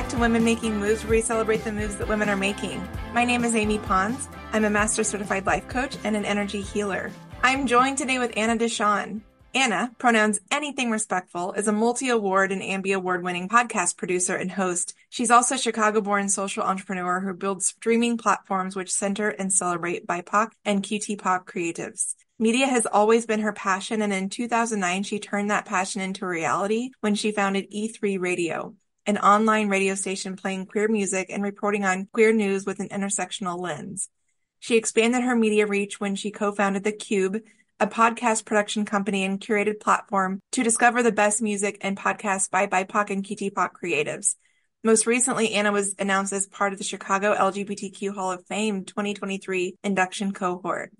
back to Women Making Moves, where we celebrate the moves that women are making. My name is Amy Pons. I'm a Master Certified Life Coach and an energy healer. I'm joined today with Anna DeShawn. Anna, pronouns anything respectful, is a multi-award and Ambie Award-winning podcast producer and host. She's also a Chicago-born social entrepreneur who builds streaming platforms which center and celebrate BIPOC and QTBIPOC creatives. Media has always been her passion, and in 2009, she turned that passion into a reality when she founded E3 Radio, an online radio station playing queer music and reporting on queer news with an intersectional lens. She expanded her media reach when she co-founded the Qube, a podcast production company and curated platform to discover the best music and podcasts by BIPOC and QTBIPOC creatives. Most recently, Anna was announced as part of the Chicago LGBTQ Hall of Fame 2023 induction cohort.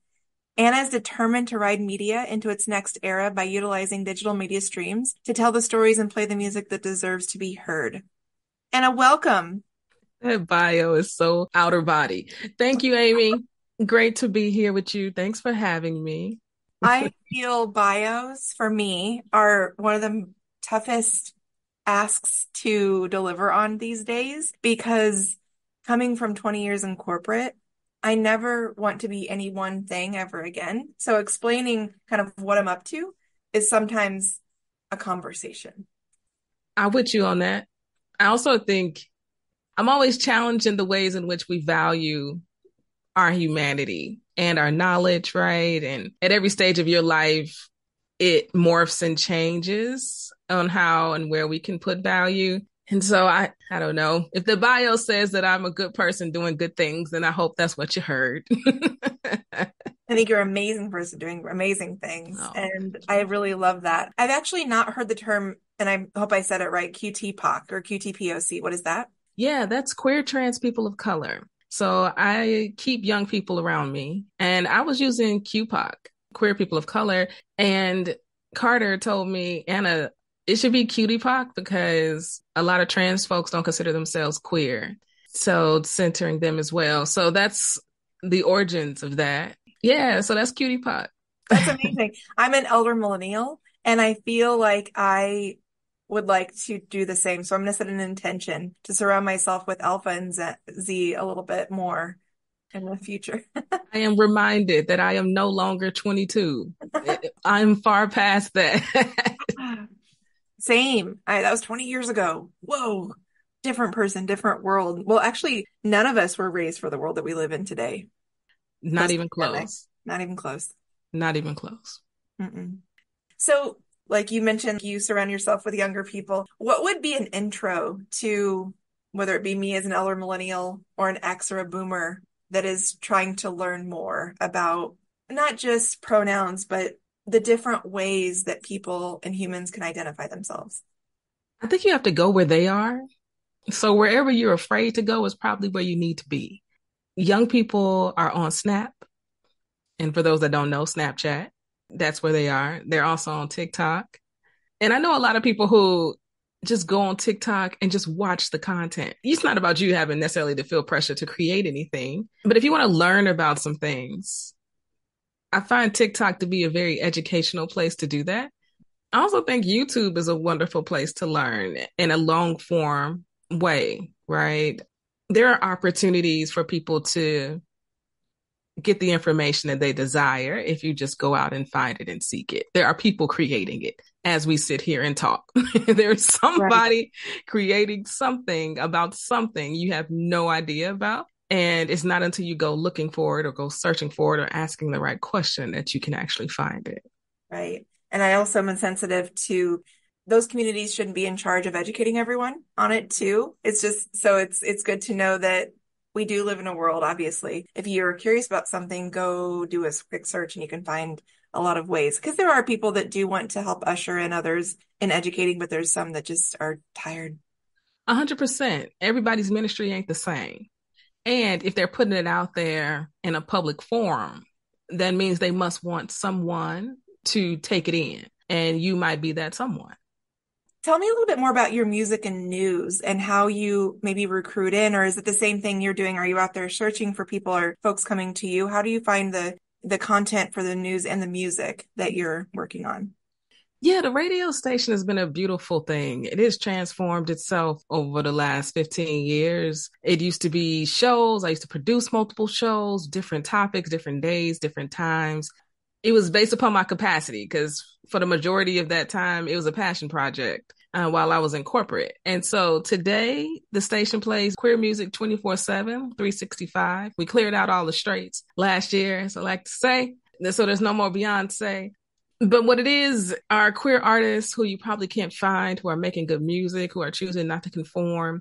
Anna is determined to ride media into its next era by utilizing digital media streams to tell the stories and play the music that deserves to be heard. Anna, welcome. That bio is so outer body. Thank you, Amy. Great to be here with you. Thanks for having me. I feel bios for me are one of the toughest asks to deliver on these days, because coming from 20 years in corporate, I never want to be any one thing ever again. So explaining kind of what I'm up to is sometimes a conversation. I'm with you on that. I also think I'm always challenged in the ways in which we value our humanity and our knowledge, right? And at every stage of your life, it morphs and changes on how and where we can put value. And so I don't know. If the bio says that I'm a good person doing good things, then I hope that's what you heard. I think you're an amazing person doing amazing things. Oh, and I really love that. I've actually not heard the term, and I hope I said it right, QTPOC or QTPOC. What is that? Yeah, that's queer trans people of color. So I keep young people around me, and I was using QPOC, queer people of color. And Carter told me, Anna, it should be QTPOC because a lot of trans folks don't consider themselves queer. So centering them as well. So that's the origins of that. Yeah, so that's QTPOC. That's amazing. I'm an elder millennial, and I feel like I would like to do the same. So I'm going to set an intention to surround myself with Alpha and Z a little bit more in the future. I am reminded that I am no longer 22. I'm far past that. Same. That was 20 years ago. Whoa. Different person, different world. Well, actually, none of us were raised for the world that we live in today. Not even close. Not even close. Not even close. Mm-mm. So, like you mentioned, you surround yourself with younger people. What would be an intro to, whether it be me as an elder millennial or an X or a boomer that is trying to learn more about not just pronouns, but the different ways that people and humans can identify themselves? I think you have to go where they are. So wherever you're afraid to go is probably where you need to be. Young people are on Snap. And for those that don't know, Snapchat. That's where they are. They're also on TikTok. And I know a lot of people who just go on TikTok and just watch the content. It's not about you having necessarily to feel pressure to create anything. But if you want to learn about some things, I find TikTok to be a very educational place to do that. I also think YouTube is a wonderful place to learn in a long form way, right? There are opportunities for people to get the information that they desire if you just go out and find it and seek it. There are people creating it as we sit here and talk. There's somebody creating something about something you have no idea about. And it's not until you go looking for it or go searching for it or asking the right question that you can actually find it. Right. And I also am sensitive to those communities shouldn't be in charge of educating everyone on it too. It's just, so it's good to know that we do live in a world, obviously. If you're curious about something, go do a quick search and you can find a lot of ways. Because there are people that do want to help usher in others in educating, but there's some that just are tired. 100%. Everybody's ministry ain't the same. And if they're putting it out there in a public forum, that means they must want someone to take it in. And you might be that someone. Tell me a little bit more about your music and news and how you maybe recruit in, or is it the same thing you're doing? Are you out there searching for people or folks coming to you? How do you find the content for the news and the music that you're working on? Yeah, the radio station has been a beautiful thing. It has transformed itself over the last 15 years. It used to be shows. I used to produce multiple shows, different topics, different days, different times. It was based upon my capacity because for the majority of that time, it was a passion project while I was in corporate. And so today, the station plays queer music 24/7, 365. We cleared out all the straights last year, as I like to say. So there's no more Beyonce. But what it is are queer artists who you probably can't find, who are making good music, who are choosing not to conform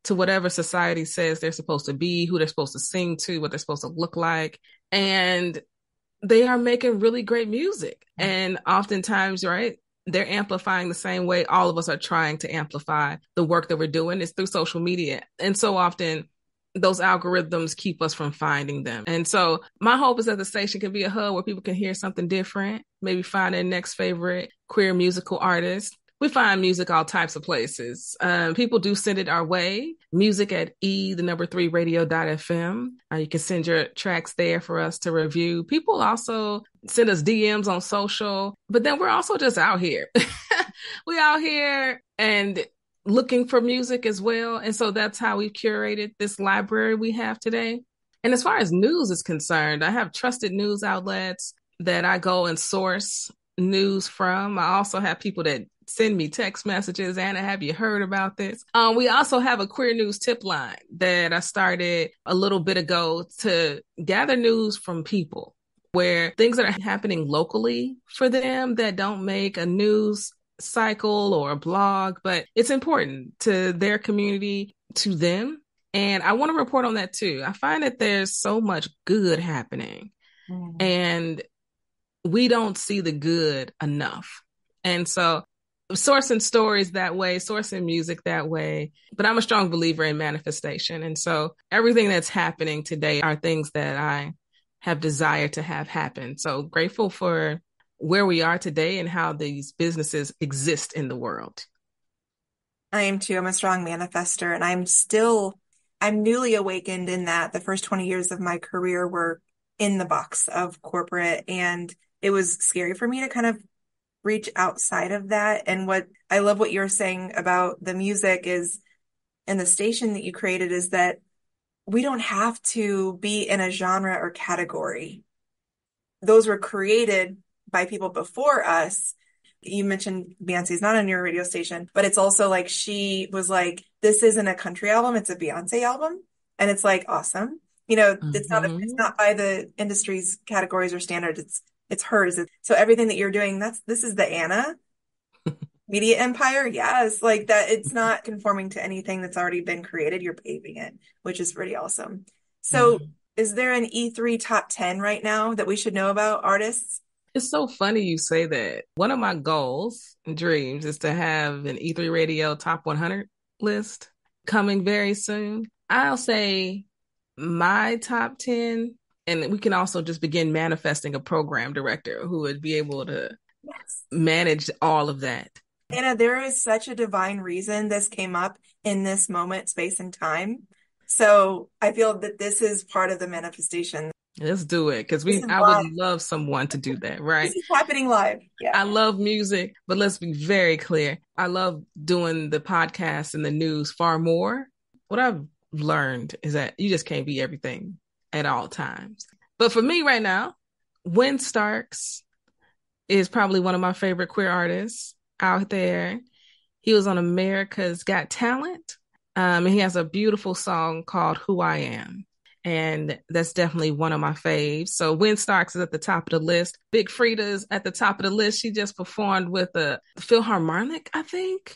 to whatever society says they're supposed to be, who they're supposed to sing to, what they're supposed to look like. And they are making really great music. And oftentimes, right, they're amplifying the same way all of us are trying to amplify the work that we're doing is through social media. And so often those algorithms keep us from finding them. And so my hope is that the station can be a hub where people can hear something different, maybe find their next favorite queer musical artist. We find music all types of places. People do send it our way. Music at e3radio.fm. You can send your tracks there for us to review. People also send us DMs on social, but then we're also just out here. We out here and looking for music as well. And so that's how we've curated this library we have today. And as far as news is concerned, I have trusted news outlets that I go and source news from. I also have people that send me text messages. Anna, have you heard about this? We also have a queer news tip line that I started a little bit ago to gather news from people where things that are happening locally for them that don't make a news cycle or a blog, but it's important to their community, to them. And I want to report on that too. I find that there's so much good happening and we don't see the good enough. And so sourcing stories that way, sourcing music that way, but I'm a strong believer in manifestation. And so everything that's happening today are things that I have desired to have happen. So grateful for where we are today and how these businesses exist in the world. I am too. I'm a strong manifester, and I'm newly awakened in that the first 20 years of my career were in the box of corporate, and it was scary for me to kind of reach outside of that. And what I love what you're saying about the music is, and the station that you created, is that we don't have to be in a genre or category. Those were created by people before us. You mentioned Beyonce's not on your radio station, but it's also like she was like, this isn't a country album, it's a Beyonce album. And it's like, awesome. It's not by the industry's categories or standards. It's hers. So everything that you're doing, this is the Anna media empire. Yes. Like that. It's not conforming to anything that's already been created. You're paving it, which is pretty awesome. So is there an E3 top 10 right now that we should know about artists? It's so funny you say that. One of my goals and dreams is to have an E3 Radio Top 100 list coming very soon. I'll say my top 10, and we can also just begin manifesting a program director who would be able to manage all of that. Anna, there is such a divine reason this came up in this moment, space, and time. So I feel that this is part of the manifestation. Let's do it, because I would love someone to do that, right? This is happening live. Yeah. I love music, but let's be very clear. I love doing the podcast and the news far more. What I've learned is that you just can't be everything at all times. But for me right now, Win Starks is probably one of my favorite queer artists out there. He was on America's Got Talent. And he has a beautiful song called Who I Am. And that's definitely one of my faves. So Win Starks is at the top of the list. Big Frida's at the top of the list. She just performed with a Philharmonic, I think.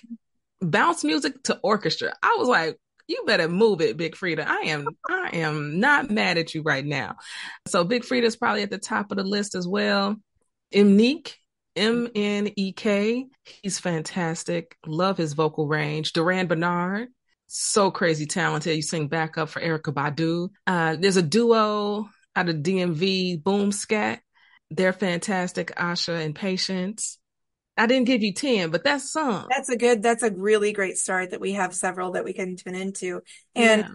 Bounce music to orchestra. I was like, you better move it, Big Frida. I am not mad at you right now. So Big Frida's probably at the top of the list as well. Mnek, Mnek. He's fantastic. Love his vocal range. Duran Bernard. So crazy talented. You sing backup for Erykah Badu. There's a duo out of DMV, Boom Scat. They're fantastic, Asha and Patience. I didn't give you 10, but that's some. That's a really great start that we have several that we can tune into. And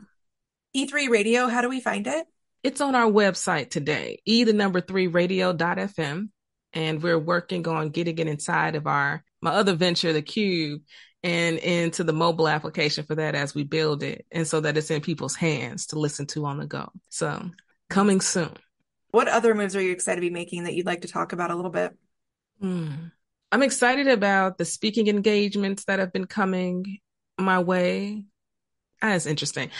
E3 Radio, how do we find it? It's on our website today, E3radio.fm. And we're working on getting it inside of my other venture, the Qube, and into the mobile application for that as we build it. And so that it's in people's hands to listen to on the go. So coming soon. What other moves are you excited to be making that you'd like to talk about a little bit? I'm excited about the speaking engagements that have been coming my way. It's interesting.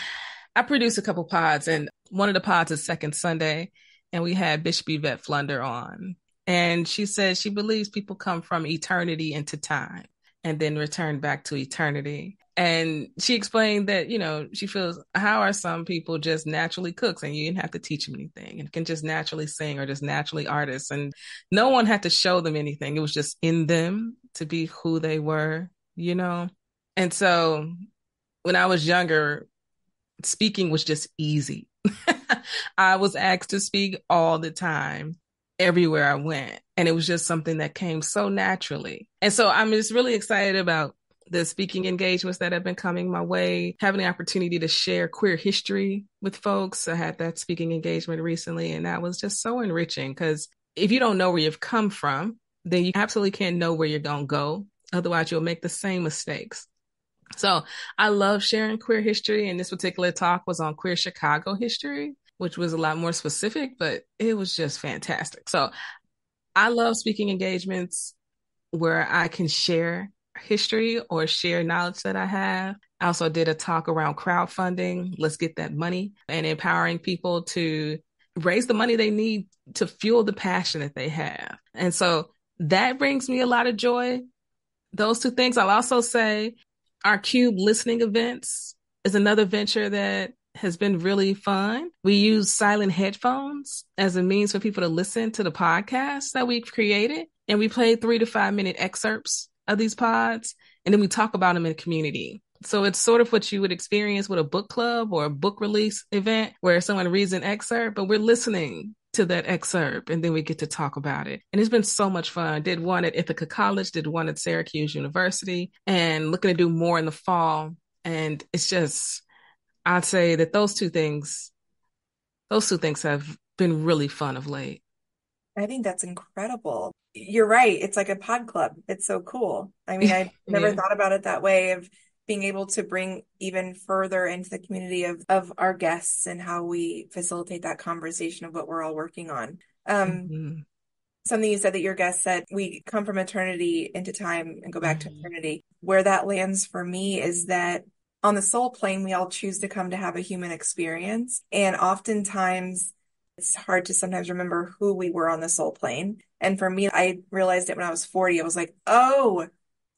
I produce a couple pods, and one of the pods is Second Sunday, and we had Bishop Yvette Flunder on. And she said she believes people come from eternity into time and then return back to eternity. And she explained that, she feels, how are some people just naturally cooks and you didn't have to teach them anything and can just naturally sing or just naturally artists, and no one had to show them anything. It was just in them to be who they were, And so when I was younger, speaking was just easy. I was asked to speak all the time, everywhere I went. And it was just something that came so naturally. And so I'm just really excited about the speaking engagements that have been coming my way, having the opportunity to share queer history with folks. I had that speaking engagement recently, and that was just so enriching, because if you don't know where you've come from, then you absolutely can't know where you're going to go. Otherwise, you'll make the same mistakes. So I love sharing queer history, and this particular talk was on queer Chicago history, which was a lot more specific, but it was just fantastic. So I love speaking engagements where I can share history or share knowledge that I have. I also did a talk around crowdfunding, let's get that money, and empowering people to raise the money they need to fuel the passion that they have. And so that brings me a lot of joy. Those two things. I'll also say our Qube listening events is another venture that has been really fun. We use silent headphones as a means for people to listen to the podcasts that we've created. And we play 3 to 5 minute excerpts of these pods, and then we talk about them in the community. So it's sort of what you would experience with a book club or a book release event where someone reads an excerpt, but we're listening to that excerpt and then we get to talk about it. And it's been so much fun. Did one at Ithaca College, did one at Syracuse University, and looking to do more in the fall. And it's just, I'd say that those two things have been really fun of late. I think that's incredible. You're right. It's like a pod club. It's so cool. I mean, I never thought about it that way, of being able to bring even further into the community of our guests and how we facilitate that conversation of what we're all working on. Something you said that your guest said, we come from eternity into time and go back to eternity. Where that lands for me is that on the soul plane, we all choose to come to have a human experience. And oftentimes it's hard to sometimes remember who we were on the soul plane. And for me, I realized it when I was 40. I was like, oh,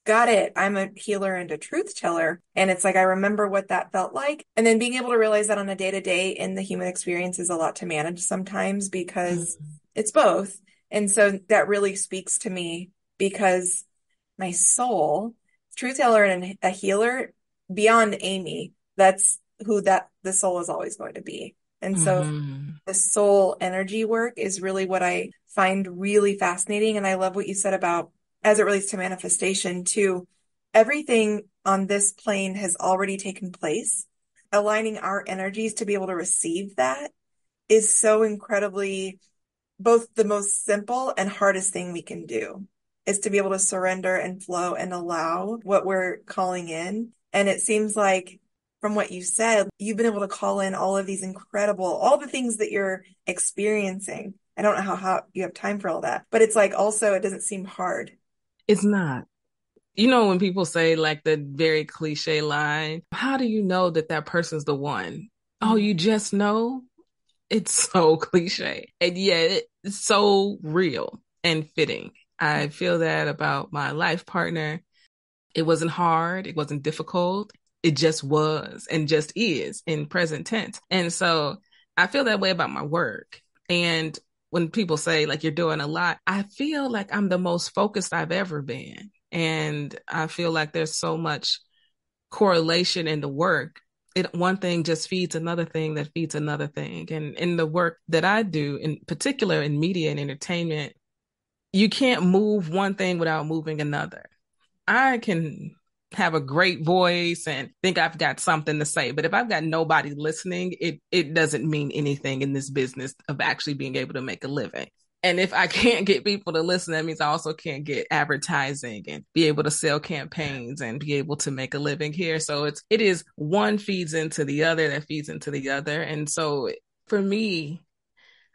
got it. I'm a healer and a truth teller. And it's like, I remember what that felt like. And then being able to realize that on a day-to-day in the human experience is a lot to manage sometimes, because it's both. And so that really speaks to me, because my soul, truth teller and a healer, beyond Amy, that's who the soul is always going to be. And so the soul energy work is really what I find really fascinating. And I love what you said about, as it relates to manifestation too, everything on this plane has already taken place. Aligning our energies to be able to receive that is so incredibly, both the most simple and hardest thing we can do, is to be able to surrender and flow and allow what we're calling in. And it seems like, from what you said, you've been able to call in all of these all the things that you're experiencing. I don't know how you have time for all that, but it's like, also, it doesn't seem hard. It's not. When people say, like, the very cliche line, how do you know that person's the one? Oh, you just know? It's so cliche. And yet it's so real and fitting. I feel that about my life partner. It wasn't hard. It wasn't difficult. It just was and just is in present tense. And so I feel that way about my work. And when people say, like, you're doing a lot, I feel like I'm the most focused I've ever been. And I feel like there's so much correlation in the work. One thing just feeds another thing that feeds another thing. And in the work that I do, in particular in media and entertainment, you can't move one thing without moving another. I can have a great voice and think I've got something to say, but if I've got nobody listening, it doesn't mean anything in this business of actually being able to make a living. And if I can't get people to listen, that means I also can't get advertising and be able to sell campaigns and be able to make a living here. So it is one feeds into the other that feeds into the other. And so for me,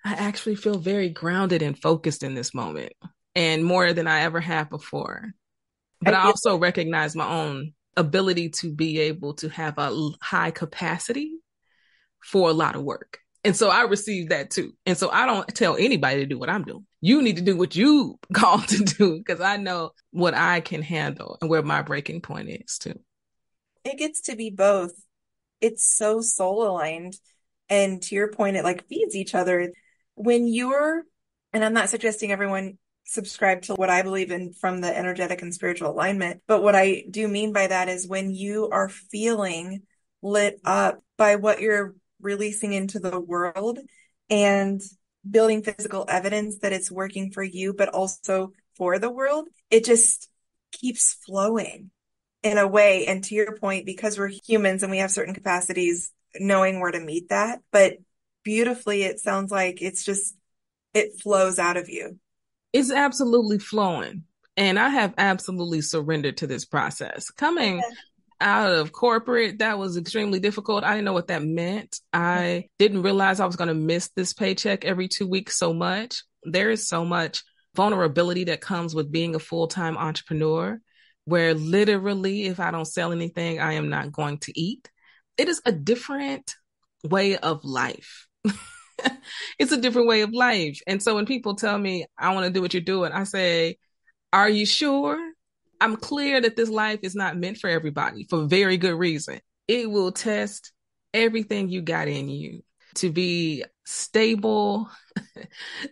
I actually feel very grounded and focused in this moment, and more than I ever have before. But I also recognize my own ability to be able to have a high capacity for a lot of work. And so I received that too. And so I don't tell anybody to do what I'm doing. You need to do what you called to do, because I know what I can handle and where my breaking point is too. It gets to be both. It's so soul aligned. And to your point, it like feeds each other. And I'm not suggesting everyone subscribe to what I believe in from the energetic and spiritual alignment, but what I do mean by that is when you are feeling lit up by what you're releasing into the world and building physical evidence that it's working for you, but also for the world, it just keeps flowing in a way. And to your point, because we're humans and we have certain capacities, knowing where to meet that, but beautifully, it sounds like it flows out of you. It's absolutely flowing. And I have absolutely surrendered to this process. Coming out of corporate, that was extremely difficult. I didn't know what that meant. I didn't realize I was going to miss this paycheck every 2 weeks so much. There is so much vulnerability that comes with being a full-time entrepreneur, where literally, if I don't sell anything, I am not going to eat. It is a different way of life. It's a different way of life. And so when people tell me, I want to do what you're doing, I say, are you sure? I'm clear that this life is not meant for everybody for very good reason. It will test everything you got in you to be stable,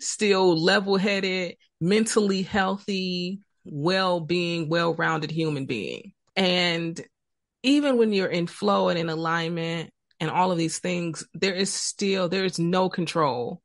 still level-headed, mentally healthy, well-being, well-rounded human being. And even when you're in flow and in alignment and all of these things, there is no control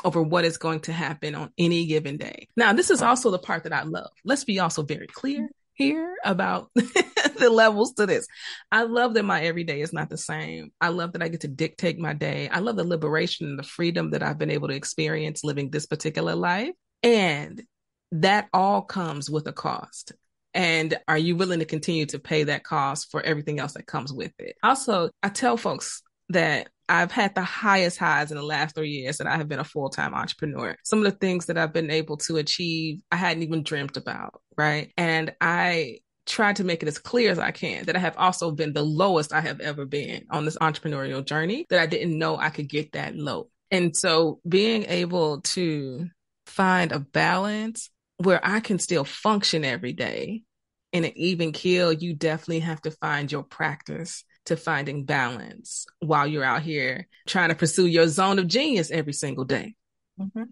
over what is going to happen on any given day. Now, this is also the part that I love. Let's be also very clear here about the levels to this. I love that my everyday is not the same. I love that I get to dictate my day. I love the liberation and the freedom that I've been able to experience living this particular life. And that all comes with a cost. And are you willing to continue to pay that cost for everything else that comes with it? Also, I tell folks that I've had the highest highs in the last 3 years that I have been a full-time entrepreneur. Some of the things that I've been able to achieve, I hadn't even dreamt about, right? And I try to make it as clear as I can that I have also been the lowest I have ever been on this entrepreneurial journey, that I didn't know I could get that low. And so being able to find a balance where I can still function every day in an even keel, you definitely have to find your practice to finding balance while you're out here trying to pursue your zone of genius every single day. Mm-hmm.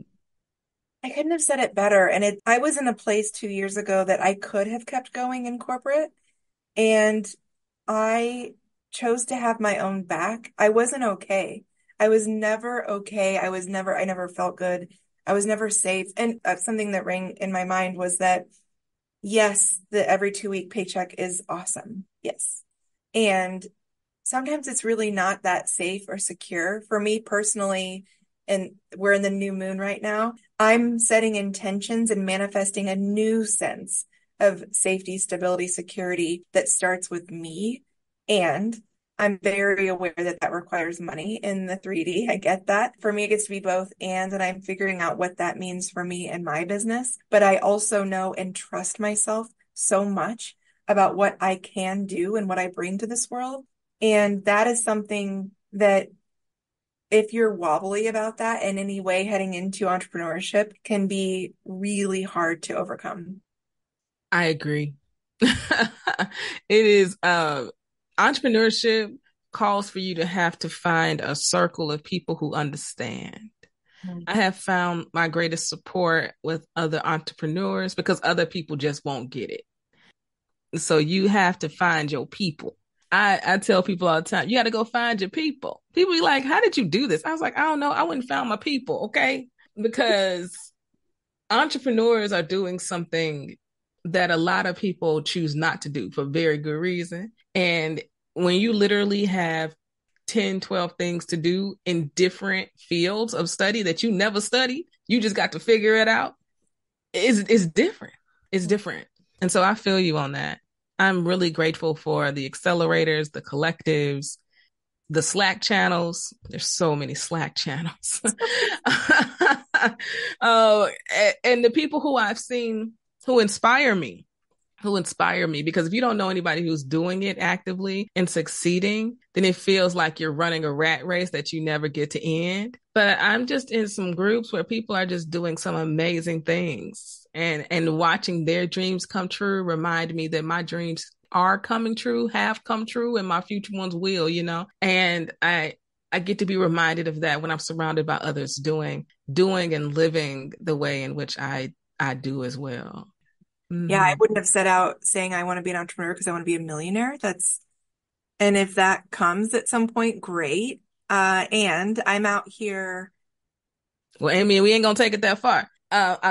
I couldn't have said it better. And I was in a place 2 years ago that I could have kept going in corporate, and I chose to have my own back. I wasn't okay. I was never okay. I never felt good. I was never safe. And something that rang in my mind was that, yes, the every 2 week paycheck is awesome. Yes. And sometimes it's really not that safe or secure. For me personally, and we're in the new moon right now, I'm setting intentions and manifesting a new sense of safety, stability, security that starts with me. And I'm very aware that that requires money in the 3D. I get that. For me, it gets to be both and I'm figuring out what that means for me and my business. But I also know and trust myself so much about what I can do and what I bring to this world. And that is something that, if you're wobbly about that in any way heading into entrepreneurship, can be really hard to overcome. I agree. It is, entrepreneurship calls for you to have to find a circle of people who understand. Mm-hmm. I have found my greatest support with other entrepreneurs because other people just won't get it. So you have to find your people. I tell people all the time, you got to go find your people. People be like, how did you do this? I was like, I don't know. I wouldn't found my people. Okay. Because entrepreneurs are doing something that a lot of people choose not to do for very good reason. And when you literally have 10, 12 things to do in different fields of study that you never studied. You just got to figure it out. It's different. It's different. And so I feel you on that. I'm really grateful for the accelerators, the collectives, the Slack channels. There's so many Slack channels. And the people who I've seen who inspire me, because if you don't know anybody who's doing it actively and succeeding, then it feels like you're running a rat race that you never get to end. But I'm just in some groups where people are just doing some amazing things, and watching their dreams come true remind me that my dreams are coming true, have come true, and my future ones will, and I get to be reminded of that when I'm surrounded by others doing and living the way in which I do as well. Mm-hmm. Yeah, I wouldn't have set out saying I want to be an entrepreneur because I want to be a millionaire. And if that comes at some point, great. And I'm out here. Well, Amy, we ain't gonna take it that far.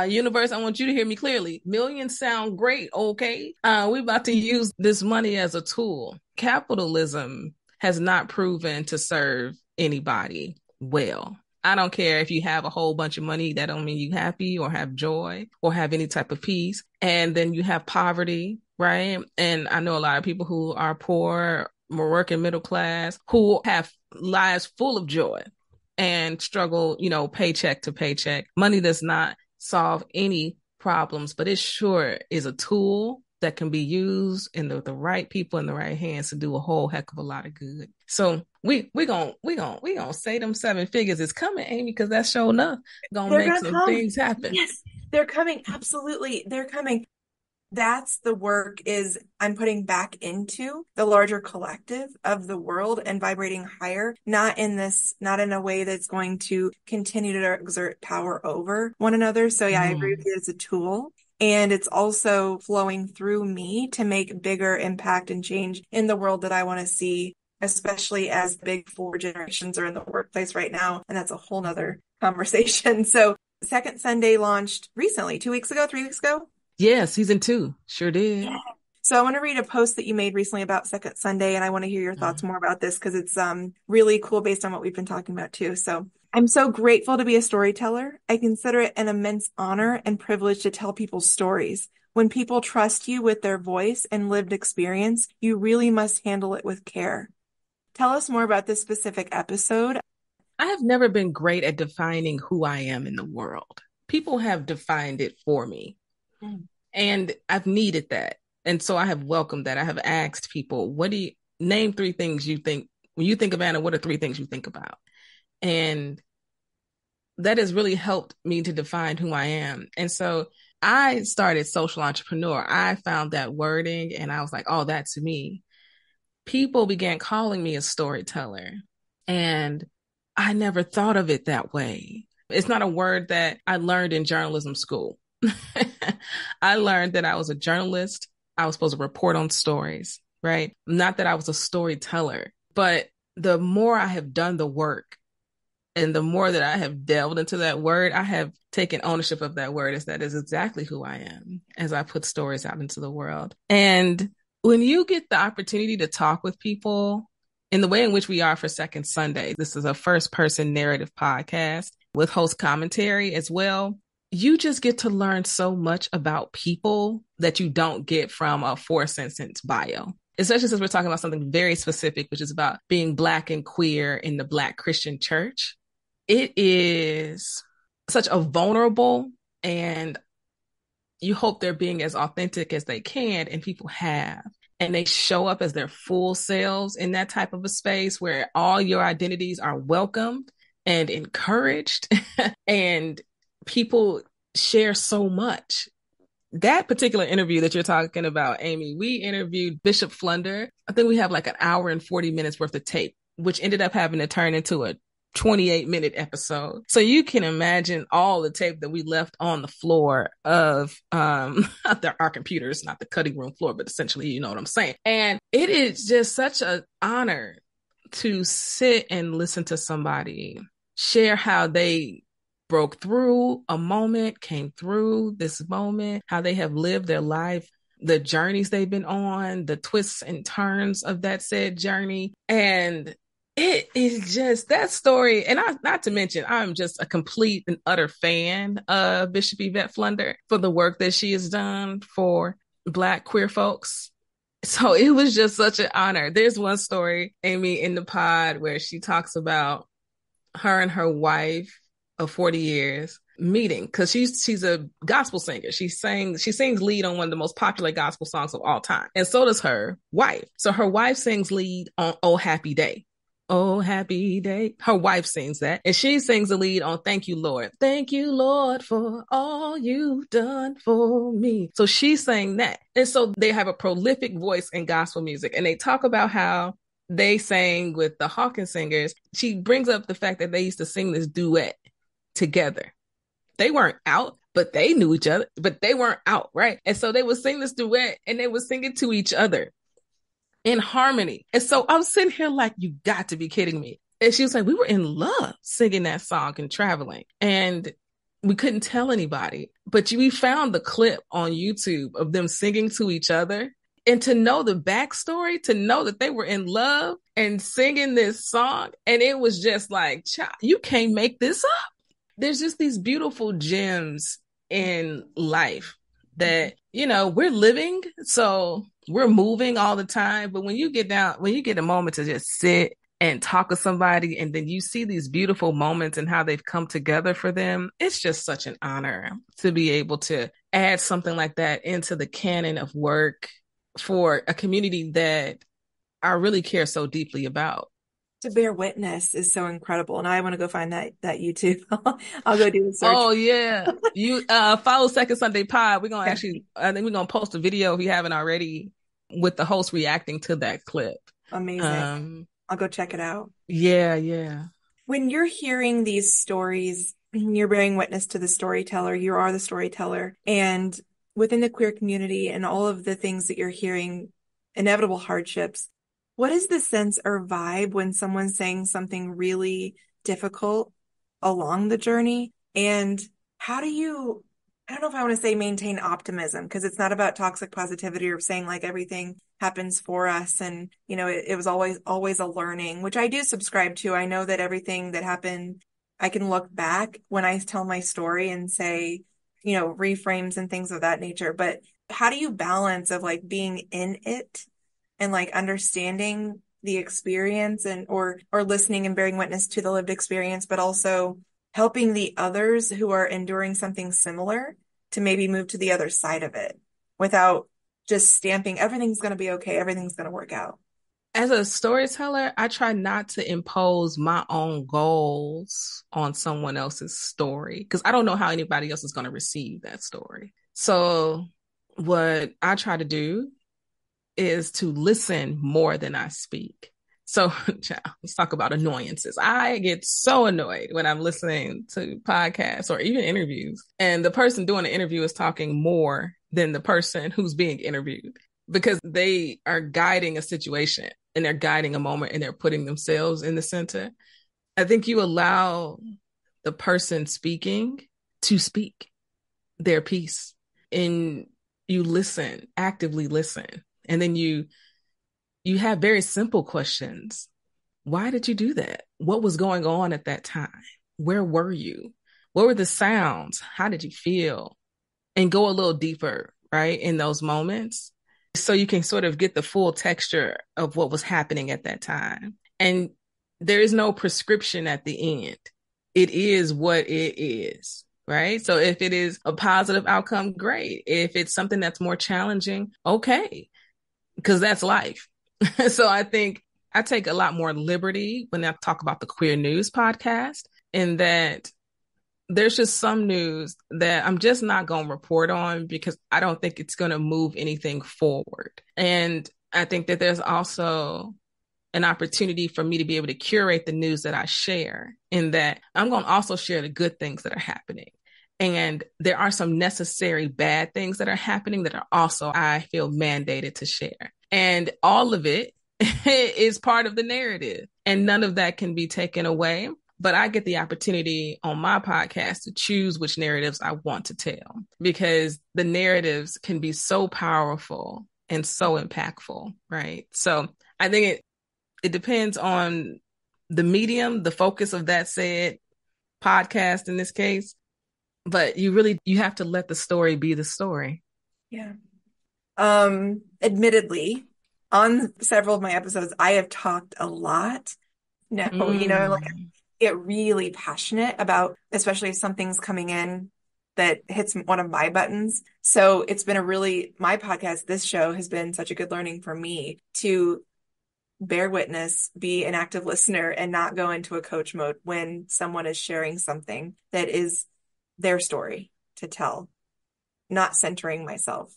Universe, I want you to hear me clearly. Millions sound great, okay? We're about to use this money as a tool. Capitalism has not proven to serve anybody well. I don't care if you have a whole bunch of money. That don't mean you happy or have joy or have any type of peace. And then you have poverty, right? And I know a lot of people who are poor, working middle class, who have lives full of joy and struggle, paycheck to paycheck. Money does not solve any problems, but it sure is a tool that can be used in the right people in the right hands to do a whole heck of a lot of good. So we gonna say them 7 figures is coming, Amy, because that's sure enough gonna make some things happen. Yes, they're coming. Absolutely, they're coming. That's the work is I'm putting back into the larger collective of the world and vibrating higher, not in a way that's going to continue to exert power over one another. So yeah, I agree with you. It's a tool. And it's also flowing through me to make bigger impact and change in the world that I want to see, especially as the big 4 generations are in the workplace right now. And that's a whole nother conversation. So Second Sunday launched recently, 2 weeks ago, 3 weeks ago. Yeah, season 2. Sure did. Yeah. So I want to read a post that you made recently about Second Sunday, and I want to hear your thoughts more about this because it's really cool based on what we've been talking about too. So I'm so grateful to be a storyteller. I consider it an immense honor and privilege to tell people's stories. When people trust you with their voice and lived experience, you really must handle it with care. Tell us more about this specific episode. I have never been great at defining who I am in the world. People have defined it for me. And I've needed that. And so I have welcomed that. I have asked people, name 3 things you think, when you think of Anna, what are 3 things you think about? And that has really helped me to define who I am. And so I started social entrepreneur. I found that wording and I was like, oh, that's me. People began calling me a storyteller. And I never thought of it that way. It's not a word that I learned in journalism school. I learned that I was a journalist. I was supposed to report on stories, right? Not that I was a storyteller, but the more I have done the work and the more that I have delved into that word, I have taken ownership of that word as that is exactly who I am as I put stories out into the world. And when you get the opportunity to talk with people in the way in which we are for Second Sunday, this is a first person narrative podcast with host commentary as well. You just get to learn so much about people that you don't get from a 4-sentence bio, especially since we're talking about something very specific, which is about being Black and queer in the Black Christian church. It is such a vulnerable, and you hope they're being as authentic as they can, and people have. And they show up as their full selves in that type of a space where all your identities are welcomed and encouraged and people share so much. That particular interview that you're talking about, Amy, we interviewed Bishop Flunder. I think we have like an hour and 40 minutes worth of tape, which ended up having to turn into a 28-minute episode. So you can imagine all the tape that we left on the floor of our computers, not the cutting room floor, but essentially, you know what I'm saying. And it is just such an honor to sit and listen to somebody share how they broke through a moment, came through this moment, how they have lived their life, the journeys they've been on, the twists and turns of that said journey. And It is just that story. And not to mention, I'm just a complete and utter fan of Bishop Yvette Flunder for the work that she has done for Black queer folks. So it was just such an honor. There's one story, Amy, in the pod where she talks about her and her wife of 40 years meeting because she's a gospel singer. She sings lead on one of the most popular gospel songs of all time. And so does her wife. So her wife sings lead on Oh Happy Day. Oh, happy day. Her wife sings that. And she sings the lead on Thank You, Lord. Thank you, Lord, for all you've done for me. So she sang that. And so they have a prolific voice in gospel music. And they talk about how they sang with the Hawkins singers. She brings up the fact that they used to sing this duet together. They weren't out, but they knew each other, but they weren't out, right? And so they would sing this duet and they would sing it to each other in harmony. And so I was sitting here like, you got to be kidding me. And she was like, we were in love singing that song and traveling. And we couldn't tell anybody. But we found the clip on YouTube of them singing to each other. And to know the backstory, to know that they were in love and singing this song. And it was just like, you can't make this up. There's just these beautiful gems in life that, we're living. So we're moving all the time. But when you get a moment to just sit and talk to somebody, and then you see these beautiful moments and how they've come together for them, it's just such an honor to be able to add something like that into the canon of work for a community that I really care so deeply about. To bear witness is so incredible. And I want to go find that YouTube. I'll go do the search. Oh yeah. You follow Second Sunday Pod. We're gonna I think we're gonna post a video if you haven't already with the host reacting to that clip. Amazing. I'll go check it out. Yeah. When you're hearing these stories, you're bearing witness to the storyteller. You are the storyteller. And within the queer community and all of the things that you're hearing, inevitable hardships, what is the sense or vibe when someone's saying something really difficult along the journey? And how do you, I don't know if I want to say maintain optimism, because it's not about toxic positivity or saying like everything happens for us. And, it was always a learning, which I do subscribe to. I know that everything that happened, I can look back when I tell my story and say, reframes and things of that nature. But how do you balance of like being in it and like understanding the experience and or listening and bearing witness to the lived experience, but also helping the others who are enduring something similar to maybe move to the other side of it without just stamping everything's going to be okay, everything's going to work out? As a storyteller, I try not to impose my own goals on someone else's story because I don't know how anybody else is going to receive that story. So what I try to do is to listen more than I speak. So let's talk about annoyances. I get so annoyed when I'm listening to podcasts or even interviews, and the person doing the interview is talking more than the person who's being interviewed because they are guiding a situation and they're guiding a moment and they're putting themselves in the center. I think you allow the person speaking to speak their piece and you listen, actively listen. And then you have very simple questions. Why did you do that? What was going on at that time? Where were you? What were the sounds? How did you feel? And go a little deeper, right, in those moments. So you can sort of get the full texture of what was happening at that time. And there is no prescription at the end. It is what it is, right? So if it is a positive outcome, great. If it's something that's more challenging, okay. Because that's life. So I think I take a lot more liberty when I talk about the Queer News podcast, in that there's just some news that I'm just not going to report on because I don't think it's going to move anything forward. And I think that there's also an opportunity for me to be able to curate the news that I share, in that I'm going to also share the good things that are happening. And there are some necessary bad things that are happening that are also, I feel, mandated to share. And all of it is part of the narrative. And none of that can be taken away. But I get the opportunity on my podcast to choose which narratives I want to tell, because the narratives can be so powerful and so impactful, right? So I think it depends on the medium, the focus of that said podcast in this case. But you have to let the story be the story. Yeah. Admittedly, on several of my episodes, I have talked a lot. No, like I get really passionate about, especially if something's coming in that hits one of my buttons. So it's been my podcast, this show has been such a good learning for me to bear witness, be an active listener, and not go into a coach mode when someone is sharing something that is their story to tell, not centering myself.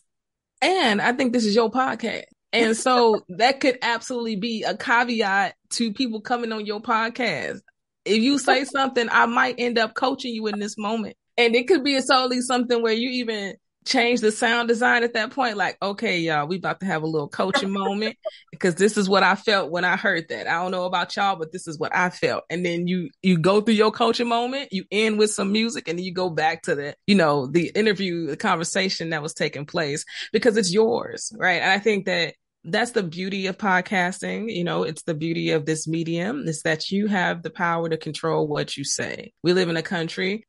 And I think this is your podcast. And so that could absolutely be a caveat to people coming on your podcast. If you say something, I might end up coaching you in this moment. And it could be solely something where you even change the sound design at that point. Like, okay, y'all, we about to have a little coaching moment because this is what I felt when I heard that. I don't know about y'all, but this is what I felt. And then you go through your coaching moment, you end with some music, and then you go back to the interview, the conversation that was taking place because it's yours, right? And I think that's the beauty of podcasting. It's the beauty of this medium is that you have the power to control what you say. We live in a country,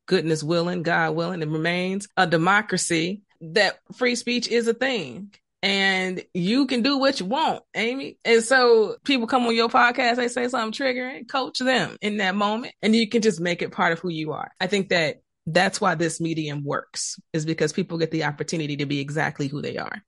goodness willing, God willing, it remains a democracy that free speech is a thing. And you can do what you want, Amy. And so people come on your podcast, they say something triggering, coach them in that moment, and you can just make it part of who you are. I think that's why this medium works, is because people get the opportunity to be exactly who they are.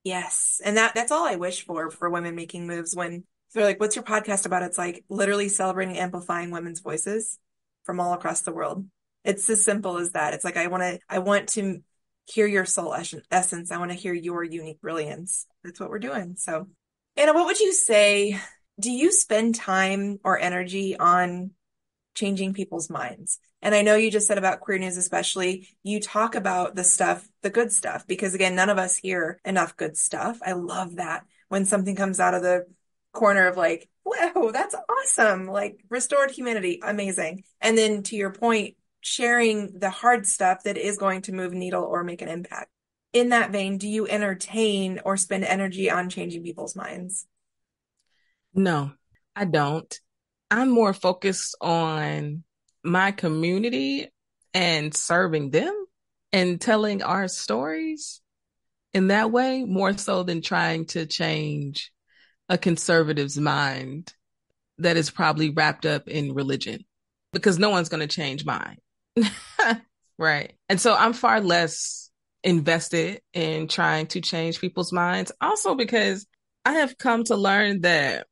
Yes. And that's all I wish for women making moves. When they're like, what's your podcast about? It's like literally celebrating, amplifying women's voices from all across the world. It's as simple as that. It's like, I want to hear your soul essence. I want to hear your unique brilliance. That's what we're doing. So, Anna, what would you say? Do you spend time or energy on changing people's minds? And I know you just said about queer news, especially, you talk about the good stuff, because again, none of us hear enough good stuff. I love that when something comes out of the corner of like, wow, that's awesome. Like restored humanity. Amazing. And then to your point, sharing the hard stuff that is going to move a needle or make an impact. In that vein, do you entertain or spend energy on changing people's minds? No, I don't. I'm more focused on my community and serving them and telling our stories in that way, more so than trying to change a conservative's mind that is probably wrapped up in religion, because no one's going to change mine. Right. And so I'm far less invested in trying to change people's minds. Also because I have come to learn that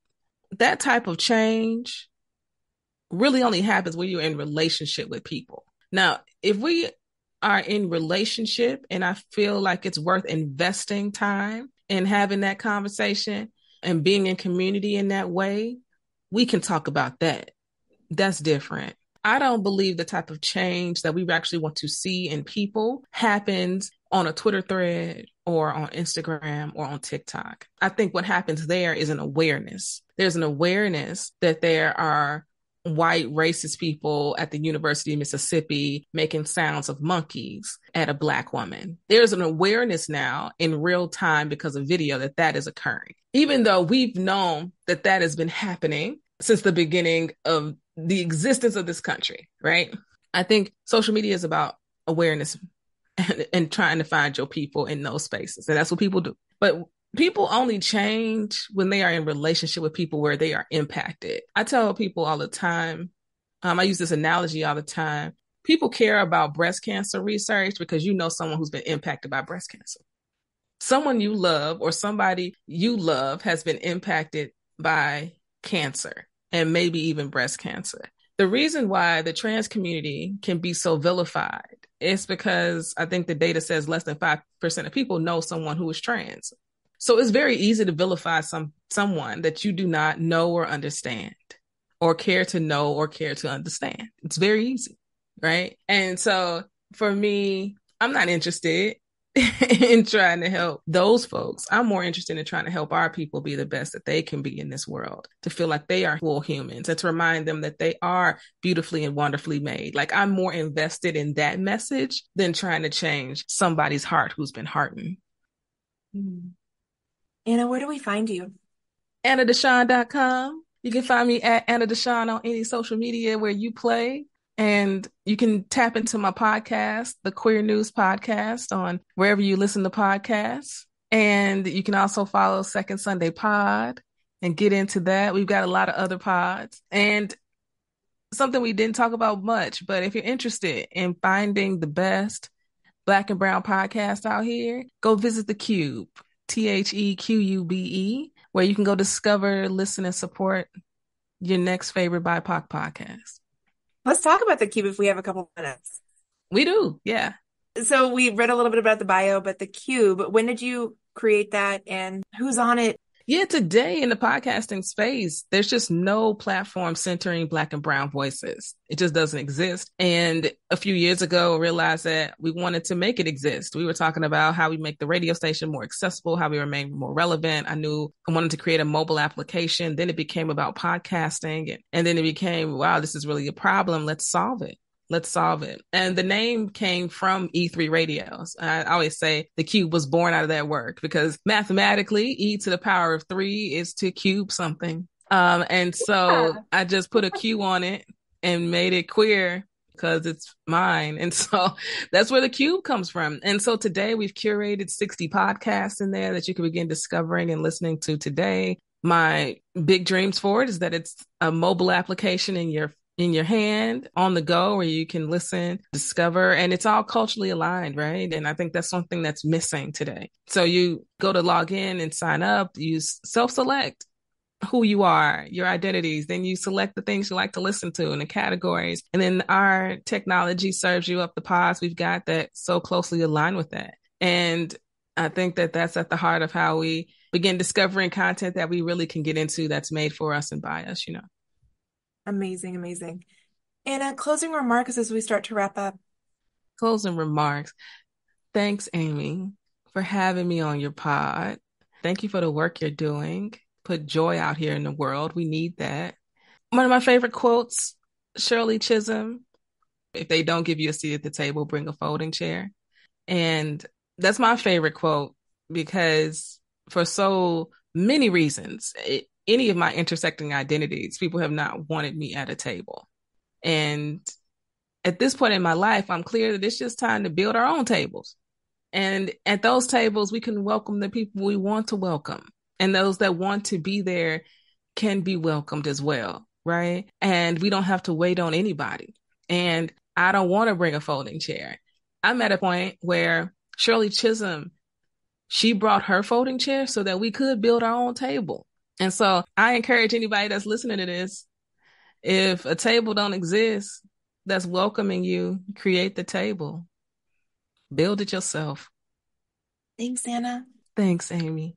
type of change really only happens when you're in relationship with people. Now, if we are in relationship and I feel like it's worth investing time in having that conversation and being in community in that way, we can talk about that. That's different. I don't believe the type of change that we actually want to see in people happens on a Twitter thread or on Instagram or on TikTok. I think what happens there is an awareness. There's an awareness that there are white racist people at the University of Mississippi making sounds of monkeys at a Black woman. There's an awareness now in real time because of video that is occurring, even though we've known that has been happening since the beginning of the existence of this country, right? I think social media is about awareness and trying to find your people in those spaces. And that's what people do. But people only change when they are in relationship with people where they are impacted. I tell people all the time, I use this analogy all the time. People care about breast cancer research because you know someone who's been impacted by breast cancer. Someone you love or somebody you love has been impacted by cancer and maybe even breast cancer. The reason why the trans community can be so vilified is because I think the data says less than 5% of people know someone who is trans. So it's very easy to vilify someone that you do not know or understand or care to know or care to understand. It's very easy, right? And so for me, I'm not interested in trying to help those folks. I'm more interested in trying to help our people be the best that they can be in this world, to feel like they are full humans and to remind them that they are beautifully and wonderfully made. Like I'm more invested in that message than trying to change somebody's heart who's been hardened. Anna, where do we find you? AnnaDeShawn.com. You can find me at Anna DeShawn on any social media where you play. And you can tap into my podcast, the Queer News Podcast, on wherever you listen to podcasts. And you can also follow Second Sunday Pod and get into that. We've got a lot of other pods. And something we didn't talk about much, but if you're interested in finding the best Black and Brown podcast out here, go visit the Qube, TheQube, where you can go discover, listen, and support your next favorite BIPOC podcast. Let's talk about the Qube if we have a couple minutes. We do, yeah. So we read a little bit about the bio, but the Qube, when did you create that and who's on it? Yeah, today in the podcasting space, there's just no platform centering Black and Brown voices. It just doesn't exist. And a few years ago, I realized that we wanted to make it exist. We were talking about how we make the radio station more accessible, how we remain more relevant. I knew I wanted to create a mobile application. Then it became about podcasting. And then it became, wow, this is really a problem. Let's solve it. Let's solve it. And the name came from E3 radios. I always say the Qube was born out of that work because mathematically E to the power of 3 is to cube something. And so I just put a Q on it and made it queer because it's mine. And so that's where the Qube comes from. And so today we've curated 60 podcasts in there that you can begin discovering and listening to today. My big dreams for it is that it's a mobile application in your hand on the go where you can listen, discover, and it's all culturally aligned, right? And I think that's something that's missing today. So you go to log in and sign up, you self-select who you are, your identities, then you select the things you like to listen to and the categories. And then our technology serves you up the pods we've got that so closely align with that. And I think that that's at the heart of how we begin discovering content that we really can get into that's made for us and by us, you know. Amazing, amazing. And closing remarks as we start to wrap up. Closing remarks. Thanks, Amy, for having me on your pod. Thank you for the work you're doing. Put joy out here in the world. We need that. One of my favorite quotes, Shirley Chisholm, if they don't give you a seat at the table, bring a folding chair. And that's my favorite quote because for so many reasons, any of my intersecting identities, people have not wanted me at a table. And at this point in my life, I'm clear that it's just time to build our own tables. And at those tables, we can welcome the people we want to welcome. And those that want to be there can be welcomed as well, right? And we don't have to wait on anybody. And I don't want to bring a folding chair. I'm at a point where Shirley Chisholm, she brought her folding chair so that we could build our own table. And so I encourage anybody that's listening to this, if a table don't exist that's welcoming you, create the table. Build it yourself. Thanks, Anna. Thanks, Amy.